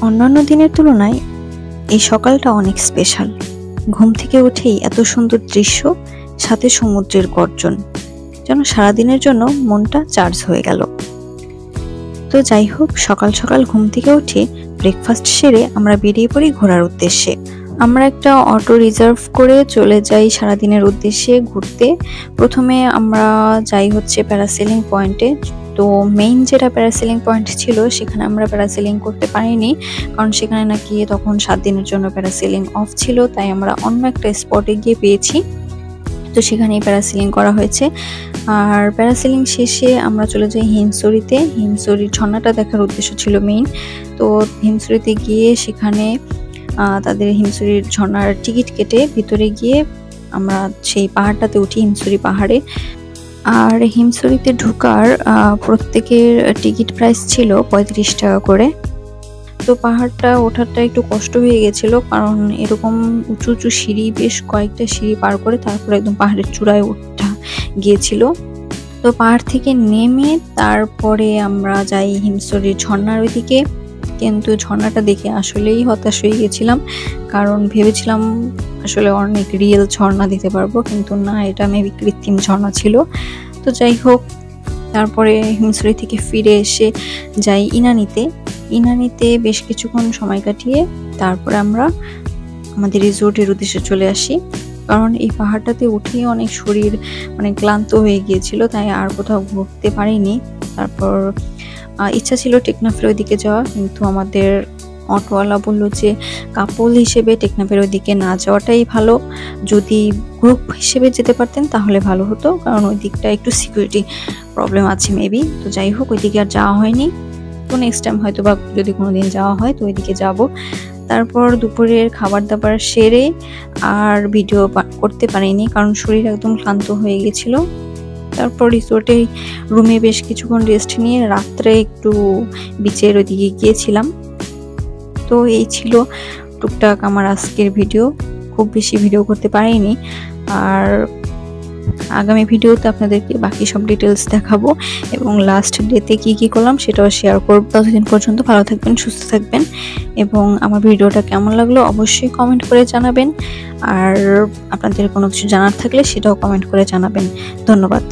অন্যান্য দিনের তুলনায় এই সকালটা অনেক স্পেশাল। ঘুম থেকে উঠেই এত সুন্দর দৃশ্য, সাথে সমুদ্রের গর্জন, যেন সারাদিনের জন্য মনটা চার্জ হয়ে গেল। তো যাই হোক, সকাল সকাল ঘুম থেকে উঠে ব্রেকফাস্ট সেরে আমরা বেরিয়ে পড়ি ঘোরার উদ্দেশ্যে। আমরা একটা অটো রিজার্ভ করে চলে যাই সারাদিনের উদ্দেশ্যে ঘুরতে। প্রথমে আমরা যাই হচ্ছে প্যারাসেলিং পয়েন্টে। তো মেইন যেটা প্যারাসেলিং পয়েন্ট ছিল সেখানে আমরা প্যারাসেলিং করতে পারিনি, কারণ সেখানে নাকি তখন 7 দিনের জন্য প্যারাসেলিং অফ ছিল, তাই আমরা অন্য একটা স্পটে গিয়ে পেয়েছি। তো সেখানেই প্যারাসেলিং করা হয়েছে। আর প্যারাসেলিং শেষে আমরা চলে যাই হিমছড়িতে। হিমছড়ির ঝর্ণাটা দেখার উদ্দেশ্য ছিল মেইন। তো হিমছড়িতে গিয়ে সেখানে তাদের হিমছড়ির ঝর্ণার টিকিট কেটে ভিতরে গিয়ে আমরা সেই পাহাড়টাতে উঠি, হিমছড়ি পাহাড়ে। আর হিমছড়িতে ঢোকার প্রত্যেকের টিকিট প্রাইস ছিল 35 টাকা করে। তো পাহাড়টা ওঠাটা একটু কষ্ট হয়ে গেছিল, কারণ এরকম উঁচু উঁচু সিঁড়ি, বেশ কয়েকটা সিঁড়ি পার করে তারপর একদম পাহাড়ের চূড়ায় ওঠা গিয়েছিল। তো পাহাড় থেকে নেমে তারপরে আমরা যাই হিমছড়ির ঝর্ণার ওইদিকে। কিন্তু ঝর্ণাটা দেখে আসলেই হতাশ হয়ে গেছিলাম, কারণ ভেবেছিলাম আসলে অনেক রিয়েল ঝর্ণা দিতে পারবো, কিন্তু না, এটা মেবি কৃত্রিম ঝর্ণা ছিল। তো যাই হোক, তারপরে হিমছড়ি থেকে ফিরে এসে যাই ইনানিতে বেশ কিছুক্ষণ সময় কাটিয়ে তারপরে আমরা আমাদের রিসোর্টের উদ্দেশ্যে চলে আসি। কারণ এই পাহাড়টাতে উঠেই অনেক শরীর ক্লান্ত হয়ে গিয়েছিল, তাই আর কোথাও ঘুরতে পারিনি। তারপর ইচ্ছা ছিল টেকনাফের ওইদিকে যাওয়া, কিন্তু আমাদের অটোওয়ালা বলল যে কাপল হিসেবে টেকনাফের ওইদিকে না যাওয়াটাই ভালো। যদি গ্রুপ হিসেবে যেতে পারতেন তাহলে ভালো হতো, কারণ ওই দিকটা একটু সিকিউরিটি প্রবলেম আছে মেবি। তো যাই হোক, ওইদিকে আর যাওয়া হয়নি। তো নেক্সট টাইম হয়তো বা যদি কোনোদিন যাওয়া হয় তো ওইদিকে যাব। তারপর দুপুরের খাবার দাবার সেরে আর ভিডিও করতে পারিনি, কারণ শরীর একদম ক্লান্ত হয়ে গেছিল। তারপর রিসোর্টে রুমে বেশ কিছুক্ষণ রেস্ট নিয়ে রাত্রে একটু বিচের ওইদিকে গিয়েছিলাম। তো এই ছিল টুকটাক আমার আজকের ভিডিও। খুব বেশি ভিডিও করতে পারিনি, আর আগামী ভিডিওতে আপনাদেরকে বাকি সব ডিটেলস দেখাবো এবং লাস্ট ডেতে কি করলাম সেটাও শেয়ার করব। ততদিন পর্যন্ত ভালো থাকবেন, সুস্থ থাকবেন, এবং আমার ভিডিওটা কেমন লাগলো অবশ্যই কমেন্ট করে জানাবেন। আর আপনাদের কোনো কিছু জানার থাকলে সেটাও কমেন্ট করে জানাবেন। ধন্যবাদ।